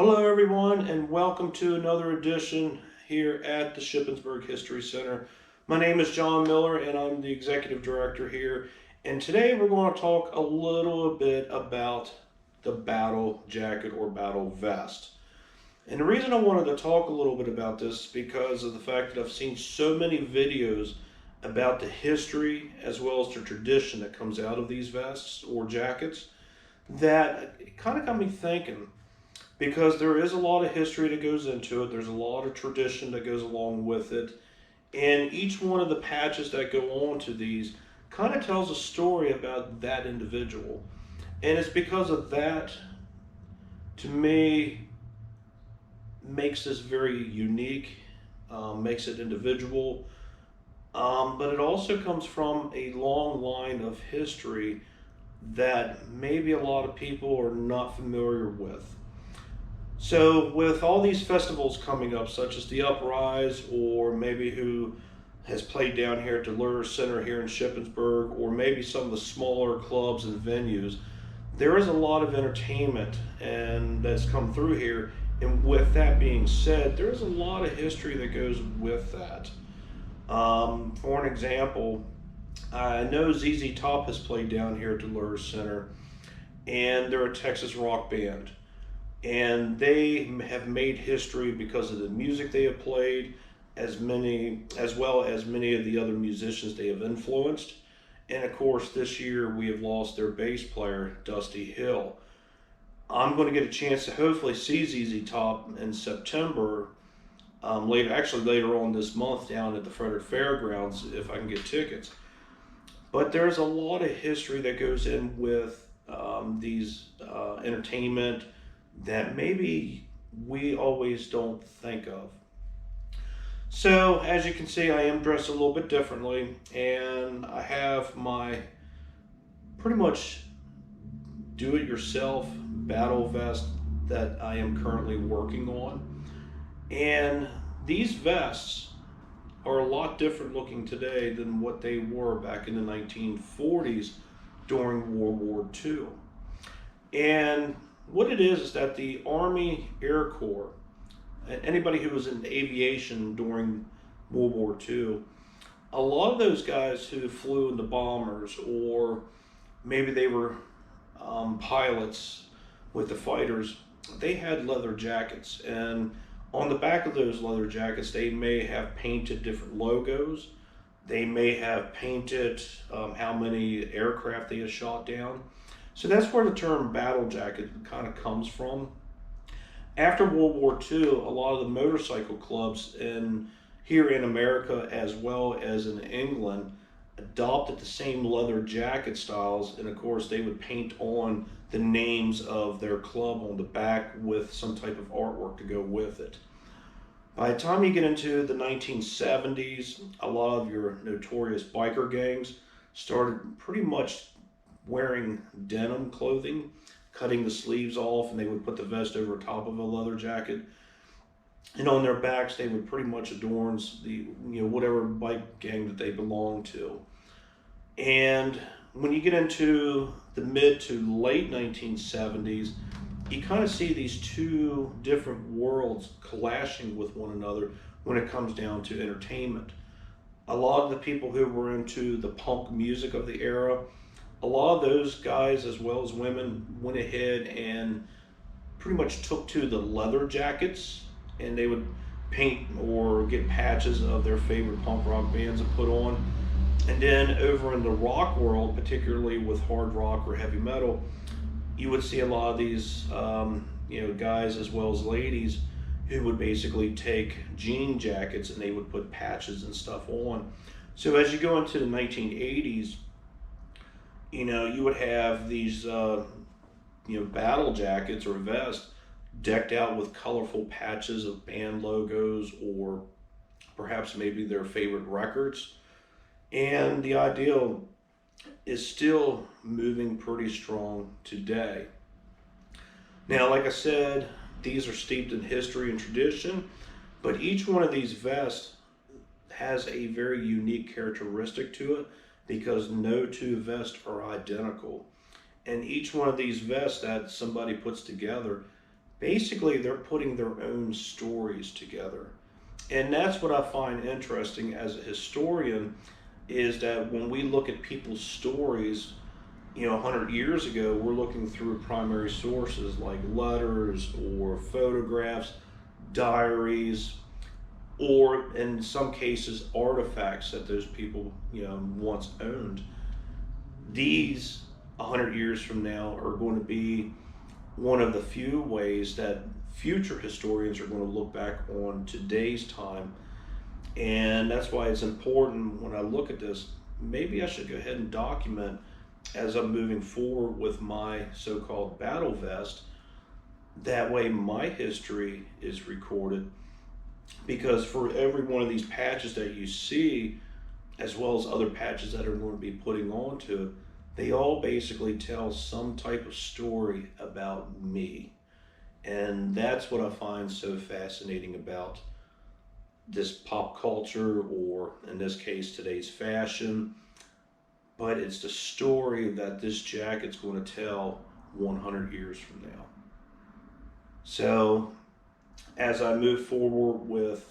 Hello everyone and welcome to another edition here at the Shippensburg History Center. My name is John Miller and I'm the Executive Director here, and today we're going to talk a little bit about the battle jacket or battle vest. And the reason I wanted to talk a little bit about this is because of the fact that I've seen so many videos about the history as well as the tradition that comes out of these vests or jackets that it kind of got me thinking, because there is a lot of history that goes into it. There's a lot of tradition that goes along with it. And each one of the patches that go on to these kind of tells a story about that individual. And it's because of that, to me, makes this very unique, makes it individual. But it also comes from a long line of history that maybe a lot of people are not familiar with. So, with all these festivals coming up, such as the Uprise, or maybe who has played down here at the Lure Center here in Shippensburg, or maybe some of the smaller clubs and venues, there is a lot of entertainment and that's come through here. And with that being said, there's a lot of history that goes with that. For an example, I know ZZ Top has played down here at the Lure Center, and they're a Texas rock band, and they have made history because of the music they have played, as well as many of the other musicians they have influenced. And of course, this year we have lost their bass player, Dusty Hill. I'm going to get a chance to hopefully see ZZ Top in September, later on this month down at the Frederick Fairgrounds if I can get tickets. But there's a lot of history that goes in with these entertainment that maybe we always don't think of. So, as you can see, I am dressed a little bit differently, and I have my pretty much do-it-yourself battle vest that I am currently working on. And these vests are a lot different looking today than what they were back in the 1940s during World War II. And what it is that the Army Air Corp, and anybody who was in aviation during World War II, a lot of those guys who flew in the bombers, or maybe they were pilots with the fighters, they had leather jackets. And on the back of those leather jackets, they may have painted different logos. They may have painted how many aircraft they had shot down. So that's where the term battle jacket kind of comes from. After World War II, a lot of the motorcycle clubs here in America as well as in England adopted the same leather jacket styles, and of course they would paint on the names of their club on the back with some type of artwork to go with it. By the time you get into the 1970s, a lot of your notorious biker gangs started pretty much wearing denim clothing, cutting the sleeves off, and they would put the vest over top of a leather jacket. And on their backs, they would pretty much adorn the whatever bike gang that they belonged to. And when you get into the mid to late 1970s, you kind of see these two different worlds clashing with one another when it comes down to entertainment. A lot of the people who were into the punk music of the era, a lot of those guys as well as women went ahead and pretty much took to the leather jackets, and they would paint or get patches of their favorite punk rock bands and put on. And then over in the rock world, particularly with hard rock or heavy metal, you would see a lot of these guys as well as ladies who would basically take jean jackets and they would put patches and stuff on. So as you go into the 1980s, you would have these battle jackets or vests decked out with colorful patches of band logos or perhaps maybe their favorite records. And the ideal is still moving pretty strong today. Now, like I said, these are steeped in history and tradition, but each one of these vests has a very unique characteristic to it, because no two vests are identical. And each one of these vests that somebody puts together basically they're putting their own stories together. And that's what I find interesting as a historian, is that when we look at people's stories, 100 years ago, we're looking through primary sources like letters or photographs, diaries, or in some cases, artifacts that those people, once owned. These, 100 years from now, are going to be one of the few ways that future historians are going to look back on today's time. And that's why it's important when I look at this, maybe I should go ahead and document as I'm moving forward with my so-called battle vest. That way my history is recorded, because for every one of these patches that you see, as well as other patches that are going to be putting onto it, they all basically tell some type of story about me. And that's what I find so fascinating about this pop culture, or in this case, today's fashion. But it's the story that this jacket's going to tell 100 years from now. So as I move forward with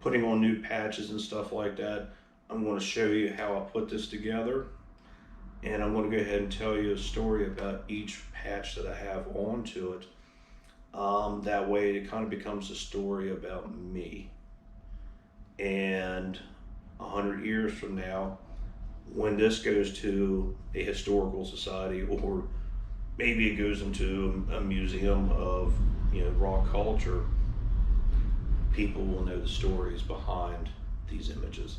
putting on new patches and stuff like that, I'm going to show you how I put this together. And I'm going to go ahead and tell you a story about each patch that I have onto it. That way it kind of becomes a story about me. And 100 years from now, when this goes to a historical society, or maybe it goes into a museum of rock culture, people will know the stories behind these images.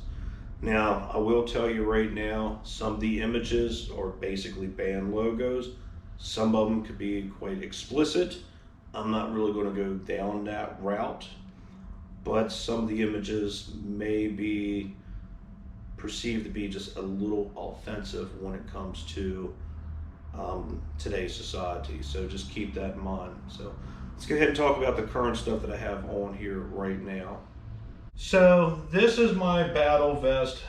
Now, I will tell you right now, some of the images are basically band logos. Some of them could be quite explicit. I'm not really going to go down that route, but some of the images may be perceived to be just a little offensive when it comes to today's society. So just keep that in mind. So let's go ahead and talk about the current stuff that I have on here right now. So this is my battle vest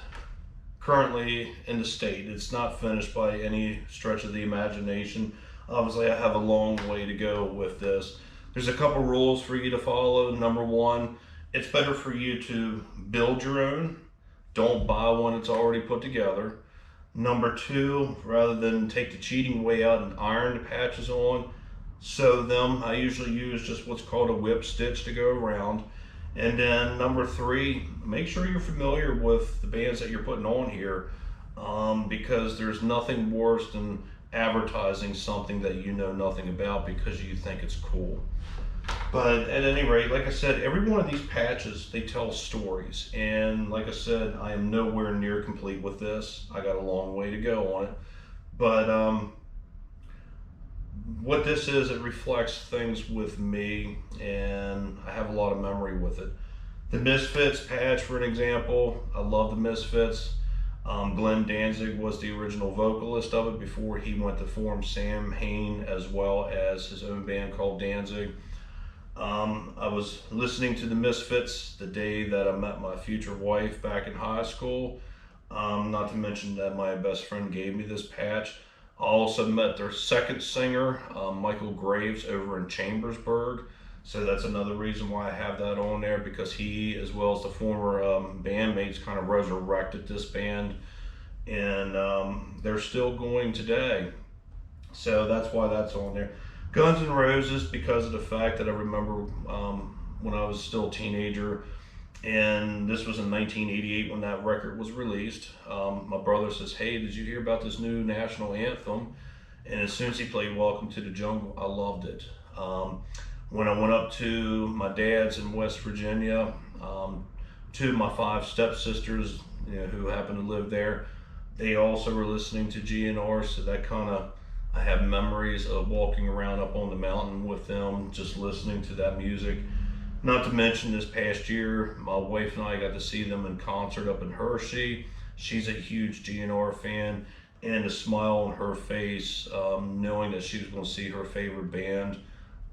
currently in the state. It's not finished by any stretch of the imagination. Obviously, I have a long way to go with this. There's a couple rules for you to follow. Number one, it's better for you to build your own. Don't buy one that's already put together. Number two, rather than take the cheating way out and iron the patches on, sew them. I usually use just what's called a whip stitch to go around. And then number three, make sure you're familiar with the bands that you're putting on here, because there's nothing worse than advertising something that you know nothing about because you think it's cool. But at any rate, like I said, every one of these patches, they tell stories. And like I said, I am nowhere near complete with this. I got a long way to go on it. But what this is, it reflects things with me, and I have a lot of memory with it. The Misfits patch, for an example, I love the Misfits. Glenn Danzig was the original vocalist of it before he went to form Sam Hain, as well as his own band called Danzig. I was listening to the Misfits the day that I met my future wife back in high school. Not to mention that my best friend gave me this patch. I also met their second singer, Michael Graves, over in Chambersburg. So that's another reason why I have that on there, because he, as well as the former bandmates, kind of resurrected this band. And they're still going today. So that's why that's on there. Guns N' Roses, because of the fact that I remember when I was still a teenager, and this was in 1988 when that record was released. My brother says, "Hey, did you hear about this new national anthem?" And as soon as he played Welcome to the Jungle, I loved it. When I went up to my dad's in West Virginia, two of my 5 stepsisters, who happened to live there, they also were listening to GNR, so that kind of, I have memories of walking around up on the mountain with them, just listening to that music. Not to mention this past year, my wife and I got to see them in concert up in Hershey. She's a huge GNR fan, and the smile on her face, knowing that she was going to see her favorite band,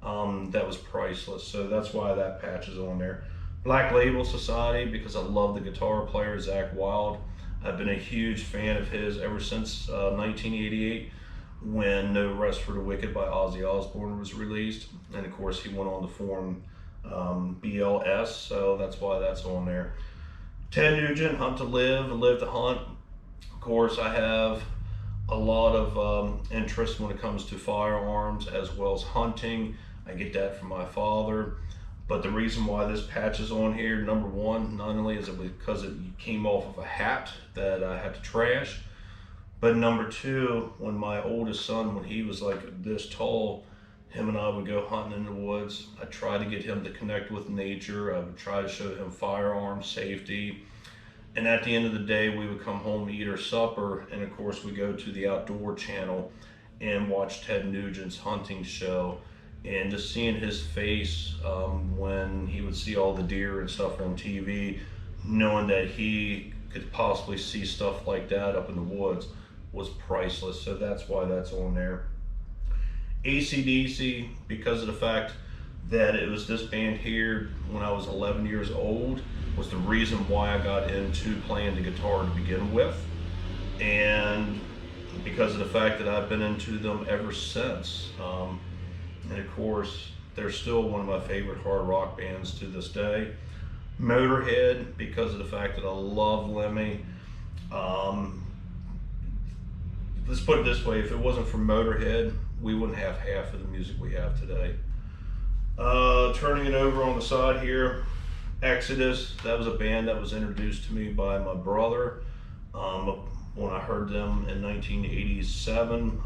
that was priceless. So that's why that patch is on there. Black Label Society, because I love the guitar player, Zakk Wylde. I've been a huge fan of his ever since 1988. when No Rest for the Wicked by Ozzy Osbourne was released. And of course, he went on to form BLS, so that's why that's on there. Ted Nugent, Hunt to Live, Live to Hunt. Of course, I have a lot of interest when it comes to firearms as well as hunting. I get that from my father. But the reason why this patch is on here, number one, not only is it because it came off of a hat that I had to trash, but number two, when my oldest son, when he was like this tall, him and I would go hunting in the woods. I tried to get him to connect with nature. I would try to show him firearm safety. And at the end of the day, we would come home, eat our supper, and of course we go to the Outdoor Channel and watch Ted Nugent's hunting show. And just seeing his face when he would see all the deer and stuff on TV, knowing that he could possibly see stuff like that up in the woods was priceless. So that's why that's on there. AC/DC, because of the fact that it was this band here when I was 11 years old, was the reason why I got into playing the guitar to begin with. And because of the fact that I've been into them ever since. And of course, they're still one of my favorite hard rock bands to this day. Motorhead, because of the fact that I love Lemmy. Let's put it this way, if it wasn't for Motorhead, we wouldn't have half of the music we have today. Turning it over on the side here, Exodus, that was a band that was introduced to me by my brother when I heard them in 1987.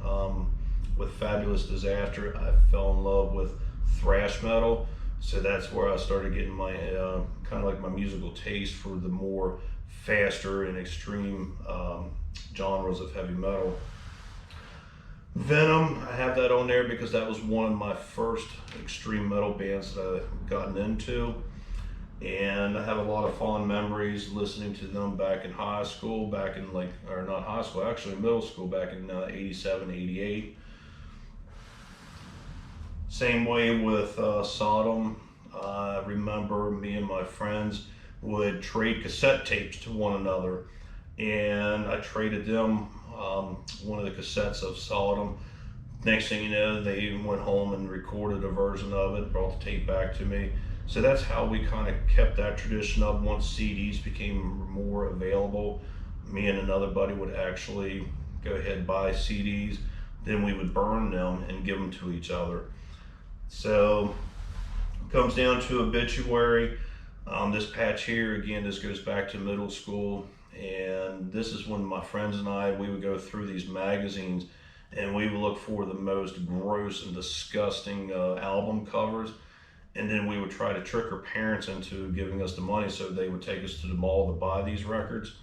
With Fabulous Disaster, I fell in love with thrash metal, so that's where I started getting my kind of like my musical taste for the more faster and extreme genres of heavy metal. Venom, I have that on there because that was one of my first extreme metal bands that I've gotten into, and I have a lot of fond memories listening to them back in high school, or not high school, actually middle school, back in 87, 88. Same way with Sodom. I remember me and my friends would trade cassette tapes to one another, and I traded them one of the cassettes of Sodom. Next thing you know, they went home and recorded a version of it, brought the tape back to me. So that's how we kind of kept that tradition up. Once CDs became more available, me and another buddy would actually go ahead and buy CDs, then we would burn them and give them to each other. So it comes down to Obituary. This patch here, again, this goes back to middle school, and this is when my friends and I, we would go through these magazines and we would look for the most gross and disgusting album covers, and then we would try to trick our parents into giving us the money so they would take us to the mall to buy these records,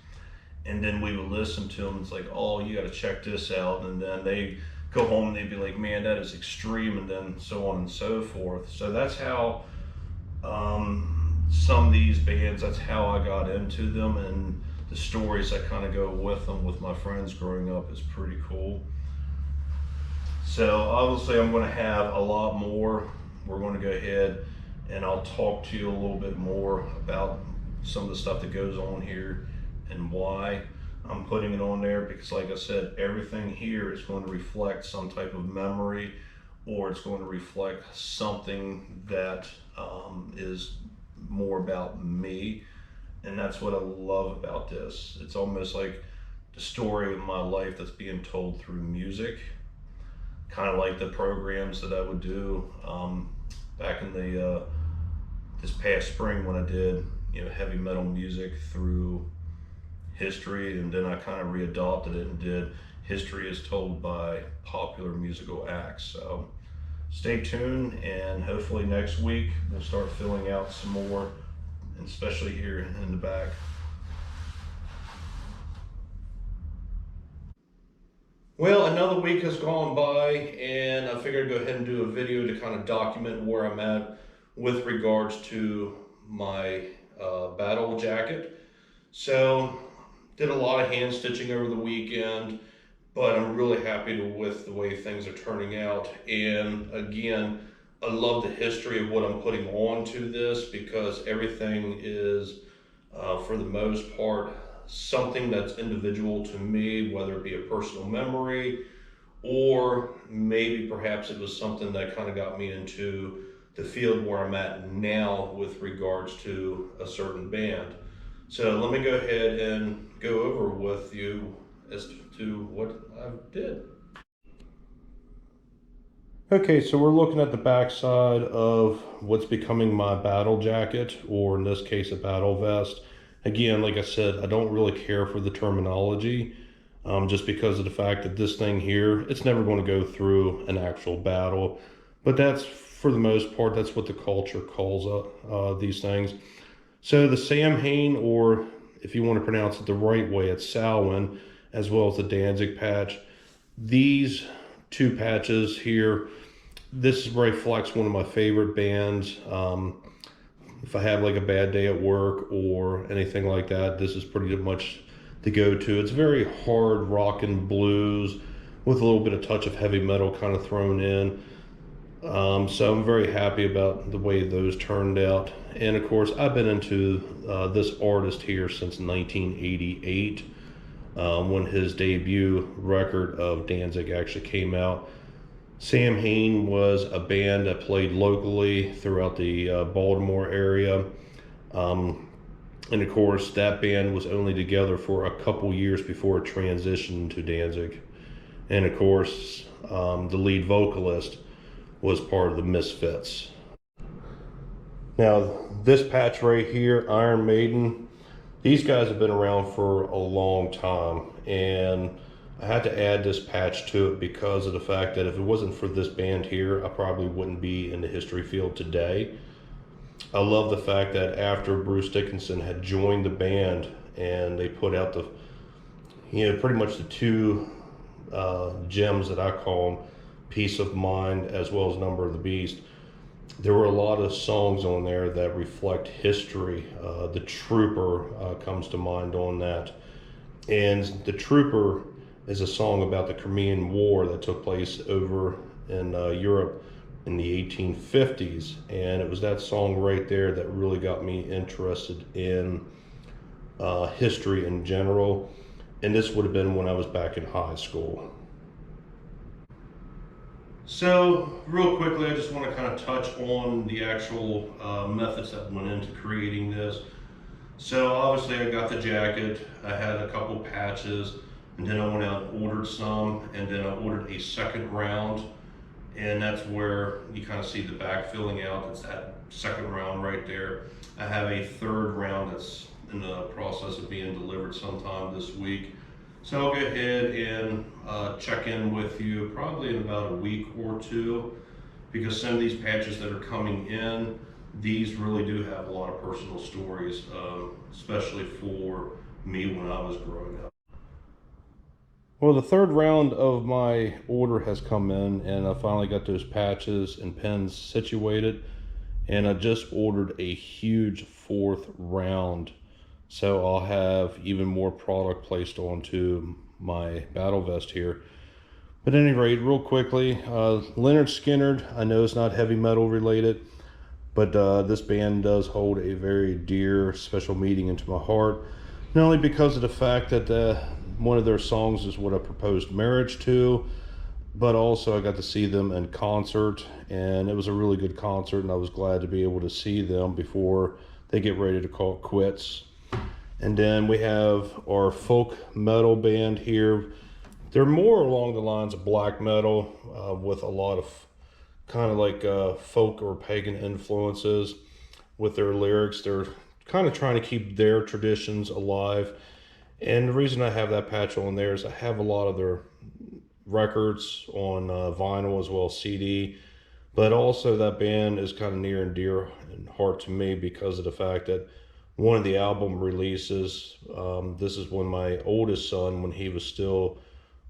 and then we would listen to them. It's like, oh, you got to check this out, and then they go home and they'd be like, man, that is extreme, and then so on and so forth. So that's how some of these bands, that's how I got into them, and the stories that kind of go with them with my friends growing up is pretty cool. So obviously I'm going to have a lot more. We're going to go ahead and I'll talk to you a little bit more about some of the stuff that goes on here and why I'm putting it on there, because like I said, everything here is going to reflect some type of memory, or it's going to reflect something that is more about me. And that's what I love about this. It's almost like the story of my life that's being told through music, kind of like the programs that I would do back in the this past spring when I did heavy metal music through history, and then I kind of readopted it and did history as told by popular musical acts. So stay tuned, and hopefully next week we'll start filling out some more, and especially here in the back. Well, another week has gone by, and I figured I'd go ahead and do a video to kind of document where I'm at with regards to my battle jacket. So did a lot of hand stitching over the weekend, but I'm really happy with the way things are turning out. And again, I love the history of what I'm putting onto this, because everything is, for the most part, something that's individual to me, whether it be a personal memory or maybe perhaps it was something that kind of got me into the field where I'm at now with regards to a certain band. So let me go ahead and go over with you as to what I did. Okay, so we're looking at the backside of what's becoming my battle jacket, or in this case, a battle vest. Again, like I said, I don't really care for the terminology, just because of the fact that this thing here, it's never going to go through an actual battle. But that's, for the most part, that's what the culture calls these things. So the Samhain, or if you want to pronounce it the right way, it's Samhain, as well as the Danzig patch. These two patches here, this reflects one of my favorite bands. If I have like a bad day at work or anything like that, this is pretty much the go-to. It's very hard rock and blues with a little bit of touch of heavy metal kind of thrown in. So I'm very happy about the way those turned out. And of course, I've been into this artist here since 1988, when his debut record of Danzig actually came out. Samhain was a band that played locally throughout the Baltimore area. And of course, that band was only together for a couple years before it transitioned to Danzig. And of course, the lead vocalist was part of the Misfits. Now, this patch right here, Iron Maiden, these guys have been around for a long time, and I had to add this patch to it because of the fact that if it wasn't for this band here, I probably wouldn't be in the history field today. I love the fact that after Bruce Dickinson had joined the band and they put out the, pretty much the two gems that I call them, Peace of Mind as well as Number of the Beast, there were a lot of songs on there that reflect history. The Trooper comes to mind on that. And The Trooper is a song about the Crimean War that took place over in Europe in the 1850s. And it was that song right there that really got me interested in history in general. And this would have been when I was back in high school. So, real quickly, I just want to kind of touch on the actual methods that went into creating this. So, obviously, I got the jacket, I had a couple patches, and then I went out and ordered some, and then I ordered a second round, and that's where you kind of see the back filling out. It's that second round right there. I have a third round that's in the process of being delivered sometime this week. So I'll go ahead and check in with you probably in about a week or two, because some of these patches that are coming in, these really do have a lot of personal stories, especially for me when I was growing up. Well, the third round of my order has come in, and I finally got those patches and pins situated, and I just ordered a huge fourth round. So I'll have even more product placed onto my battle vest here. But at any rate, real quickly, Lynyrd Skynyrd, I know it's not heavy metal related, but this band does hold a very dear, special meaning into my heart. Not only because of the fact that one of their songs is what I proposed marriage to, but also I got to see them in concert, and it was a really good concert, and I was glad to be able to see them before they get ready to call it quits. And then we have our folk metal band here. They're more along the lines of black metal, with a lot of kind of like folk or pagan influences with their lyrics. They're kind of trying to keep their traditions alive. And the reason I have that patch on there is I have a lot of their records on vinyl as well as CD. But also that band is kind of near and dear in heart to me because of the fact that one of the album releases, this is when my oldest son, when he was still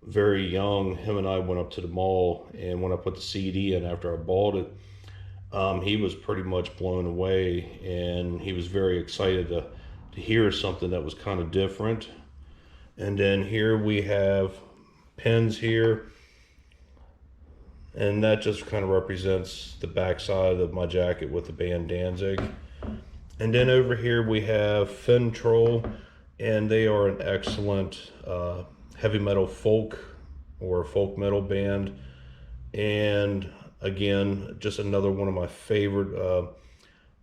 very young, him and I went up to the mall, and when I put the CD in after I bought it, he was pretty much blown away, and he was very excited to hear something that was kind of different. And then here we have pins here, and that just kind of represents the backside of my jacket with the band Danzig. And then over here we have Fintroll, and they are an excellent heavy metal folk or a folk metal band. And again, just another one of my favorite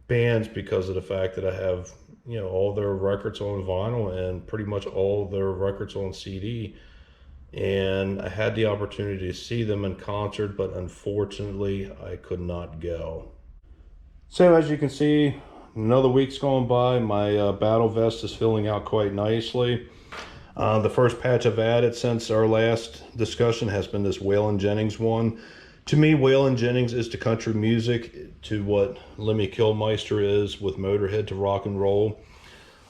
bands because of the fact that I have, all their records on vinyl and pretty much all their records on CD. And I had the opportunity to see them in concert, but unfortunately I could not go. So as you can see, another week's gone by. My battle vest is filling out quite nicely. The first patch I've added since our last discussion has been this Waylon Jennings one. To me, Waylon Jennings is to country music to what Lemmy Kilmister is with Motorhead to rock and roll.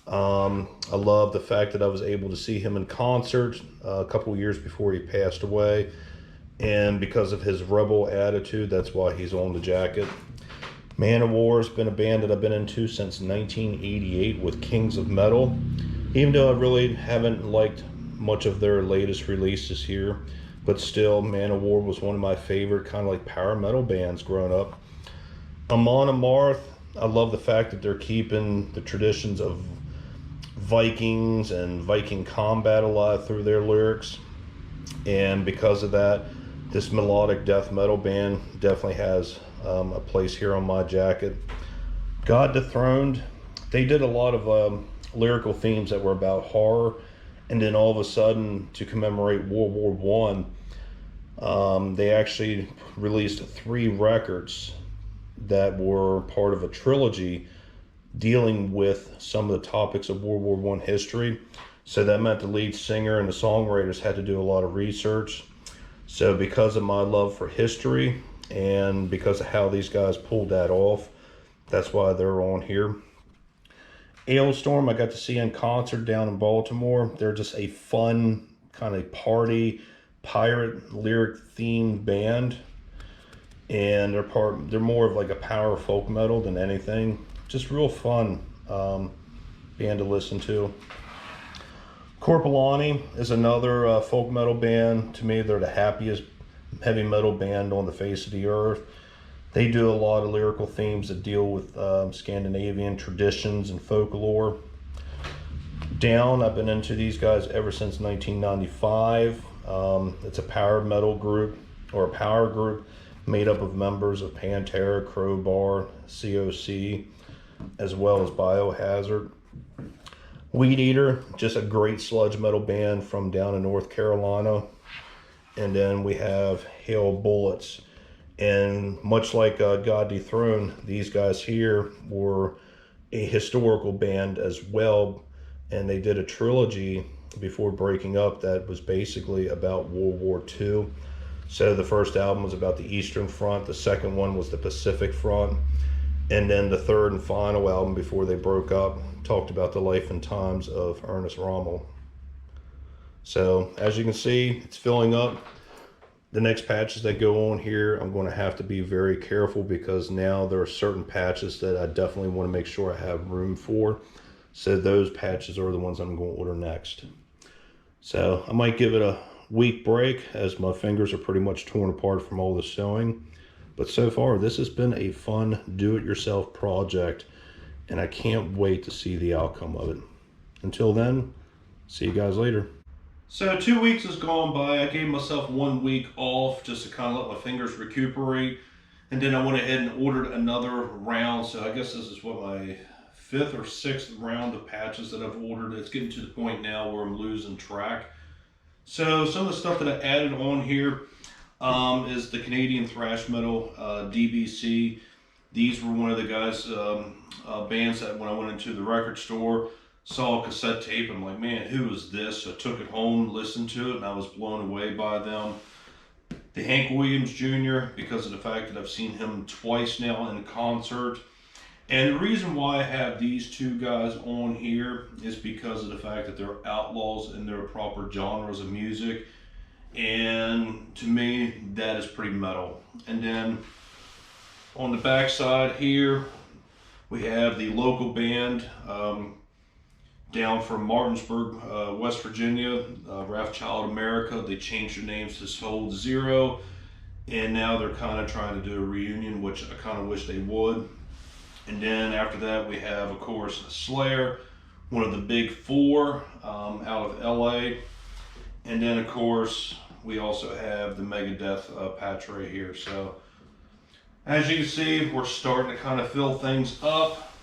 I love the fact that I was able to see him in concert a couple years before he passed away. And because of his rebel attitude, that's why he's on the jacket. Man of War has been a band that I've been into since 1988 with Kings of Metal. Even though I really haven't liked much of their latest releases here, but still, Man of War was one of my favorite kind of like power metal bands growing up. Amon Amarth, I love the fact that they're keeping the traditions of Vikings and Viking combat alive through their lyrics. And because of that, this melodic death metal band definitely has a place here on my jacket. God Dethroned, they did a lot of lyrical themes that were about horror, and then all of a sudden, to commemorate World War I, they actually released 3 records that were part of a trilogy dealing with some of the topics of World War I history. So that meant the lead singer and the songwriters had to do a lot of research. So because of my love for history and because of how these guys pulled that off, that's why they're on here. Ailstorm, I got to see in concert down in Baltimore. They're just a fun kind of party, pirate lyric themed band. And they're more of like a power folk metal than anything. Just real fun band to listen to. Corpulani is another folk metal band. To me, they're the happiest heavy metal band on the face of the earth. They do a lot of lyrical themes that deal with Scandinavian traditions and folklore. Down, I've been into these guys ever since 1995. It's a power metal group, or a power group, made up of members of Pantera, Crowbar, COC, as well as Biohazard. Weed Eater, just a great sludge metal band from down in North Carolina. And then we have Hail Bullets. And much like God Dethroned, these guys here were a historical band as well. And they did a trilogy before breaking up that was basically about World War II. So the first album was about the Eastern Front. The second one was the Pacific Front. And then the third and final album before they broke up talked about the life and times of Ernest Rommel. So as you can see, it's filling up. The next patches that go on here, I'm going to have to be very careful because now there are certain patches that I definitely want to make sure I have room for. So those patches are the ones I'm going to order next. So I might give it a week break as my fingers are pretty much torn apart from all the sewing. But so far, this has been a fun do-it-yourself project, and I can't wait to see the outcome of it. Until then, see you guys later. So 2 weeks has gone by. I gave myself 1 week off just to kind of let my fingers recuperate. And then I went ahead and ordered another round. So I guess this is what, my 5th or 6th round of patches that I've ordered. It's getting to the point now where I'm losing track. So some of the stuff that I added on here is the Canadian thrash metal, DBC. These were one of the guys, bands that when I went into the record store, saw a cassette tape. I'm like, man, who is this? So I took it home, listened to it, and I was blown away by them. The Hank Williams Jr., because of the fact that I've seen him twice now in concert. And the reason why I have these two guys on here is because of the fact that they're outlaws in their proper genres of music. And to me, that is pretty metal. And then on the back side here, we have the local band down from Martinsburg, West Virginia, Wrathchild America. They changed their names to Soul Zero, and now they're kind of trying to do a reunion, which I kind of wish they would. And then after that, we have, of course, Slayer, one of the big four out of LA. And then, of course, we also have the Megadeth patch right here. So as you can see, we're starting to kind of fill things up.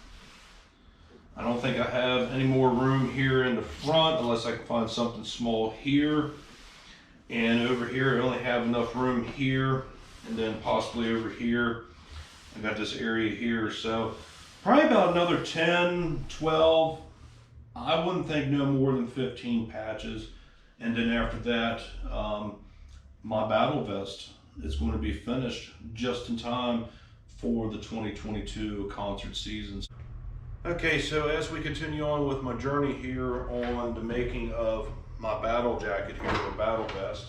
I don't think I have any more room here in the front unless I can find something small here. And over here, I only have enough room here, and then possibly over here. I got this area here, so probably about another 10, 12. I wouldn't think no more than 15 patches. And then after that, my battle vest is going to be finished just in time for the 2022 concert seasons. Okay, so as we continue on with my journey here on the making of my battle jacket here, or battle vest,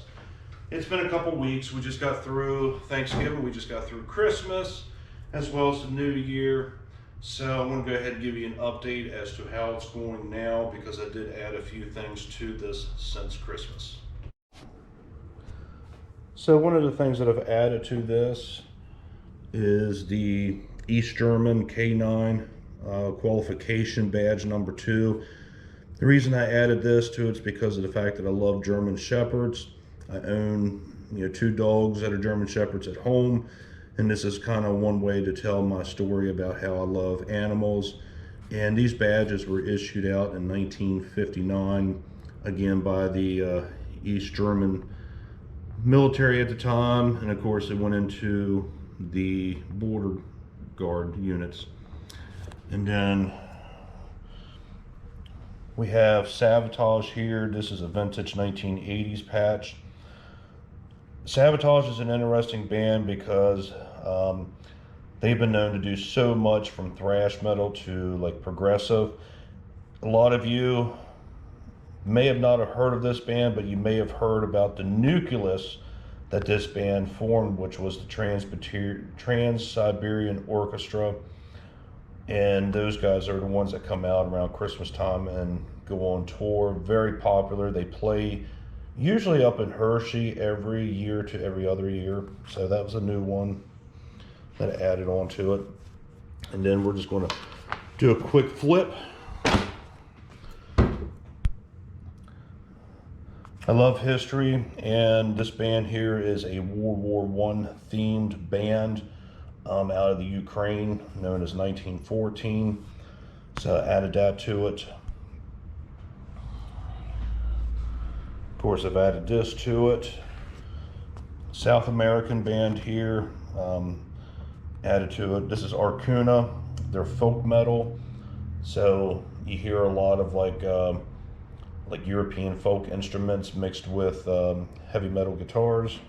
it's been a couple weeks. We just got through Thanksgiving, we just got through Christmas, as well as the New Year. So I'm going to go ahead and give you an update as to how it's going now, because I did add a few things to this since Christmas. So one of the things that I've added to this is the East German K9 qualification badge number 2. The reason I added this to it is because of the fact that I love German Shepherds. I own 2 dogs that are German Shepherds at home, and this is kind of one way to tell my story about how I love animals. And these badges were issued out in 1959, again by the East German military at the time, and of course it went into the border guard units. And then we have Sabotage here. This is a vintage 1980s patch. Sabotage is an interesting band because they've been known to do so much, from thrash metal to like progressive. A lot of you may have not heard of this band, but you may have heard about the nucleus that this band formed, which was the Trans-Siberian Orchestra. And those guys are the ones that come out around Christmas time and go on tour. Very popular. They play usually up in Hershey every year to every other year. So that was a new one that I added on to it. And then we're just going to do a quick flip. I love history, and this band here is a World War I themed band out of the Ukraine, known as 1914. So I added that to it. Of course, I've added this to it. South American band here, added to it. This is Arcuna. They're folk metal, so you hear a lot of like European folk instruments mixed with heavy metal guitars.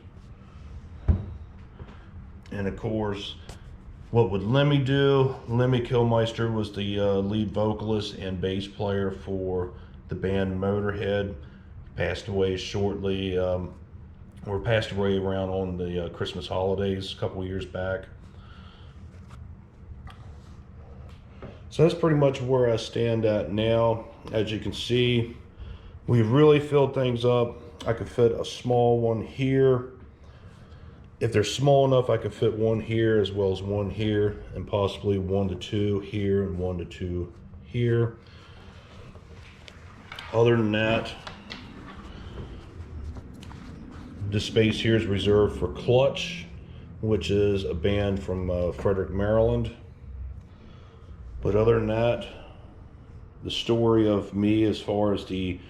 And of course, what would Lemmy do? Lemmy Kilmister was the lead vocalist and bass player for the band Motorhead. Passed away shortly, or passed away around on the Christmas holidays a couple years back. So that's pretty much where I stand at now. As you can see, we've really filled things up. I could fit a small one here. If they're small enough, I could fit one here as well as one here, and possibly 1 to 2 here and 1 to 2 here. Other than that, this space here is reserved for Clutch, which is a band from Frederick, Maryland. But other than that, the story of me as far as the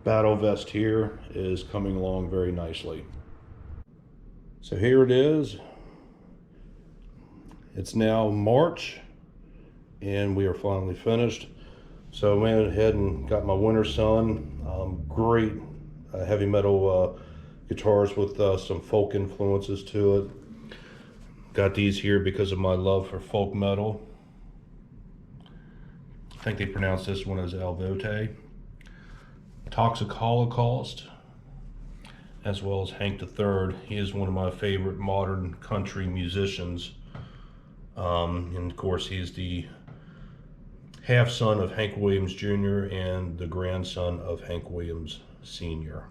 battle vest here is coming along very nicely. So here it is. It's now March, and we are finally finished. So I went ahead and got my Winter Sun. Great heavy metal guitars with some folk influences to it. Got these here because of my love for folk metal. I think they pronounce this one as El Vote. Toxic Holocaust, as well as Hank III. He is one of my favorite modern country musicians. And of course, he's the half-son of Hank Williams Jr. and the grandson of Hank Williams Sr.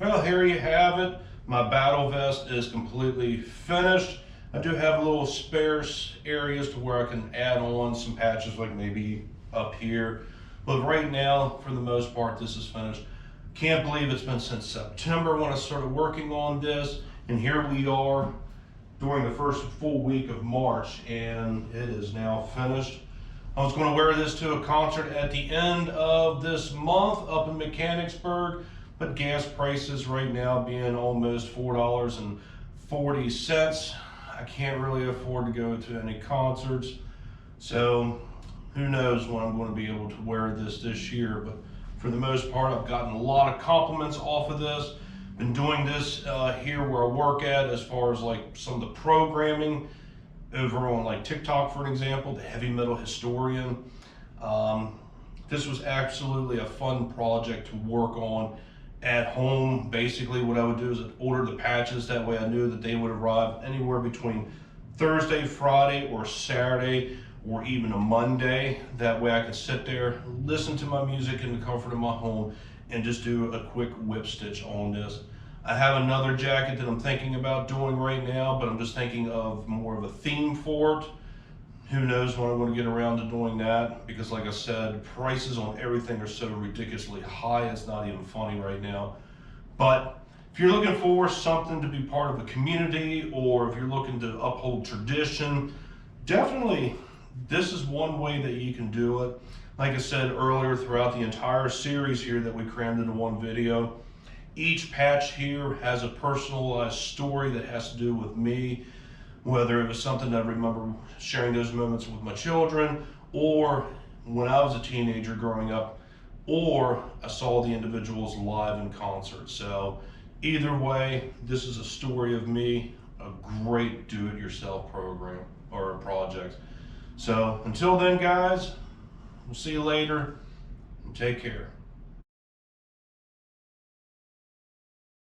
Well, here you have it. My battle vest is completely finished. I do have little sparse areas to where I can add on some patches, like maybe up here. But right now, for the most part, this is finished. Can't believe it's been since September when I started working on this, and here we are during the first full week of March, and it is now finished. I was going to wear this to a concert at the end of this month up in Mechanicsburg, but gas prices right now being almost $4.40, I can't really afford to go to any concerts. So who knows when I'm going to be able to wear this year, but for the most part, I've gotten a lot of compliments off of this. Been doing this here where I work at, as far as like some of the programming over on like TikTok, for an example, the Heavy Metal Historian. This was absolutely a fun project to work on at home. Basically what I would do is I'd order the patches, that way I knew that they would arrive anywhere between Thursday, Friday, or Saturday, or even a Monday. That way I could sit there, listen to my music in the comfort of my home, and just do a quick whip stitch on this. I have another jacket that I'm thinking about doing right now, but I'm just thinking of more of a theme for it. Who knows when I'm going to get around to doing that, because like I said, prices on everything are so ridiculously high, it's not even funny right now. But if you're looking for something to be part of a community, or if you're looking to uphold tradition, definitely this is one way that you can do it. Like I said earlier, throughout the entire series here that we crammed into one video, each patch here has a personalized story that has to do with me, whether it was something that I remember sharing those moments with my children, or when I was a teenager growing up, or I saw the individuals live in concert. So either way, this is a story of me, a great do-it-yourself program or a project. So until then, guys, we'll see you later, and take care.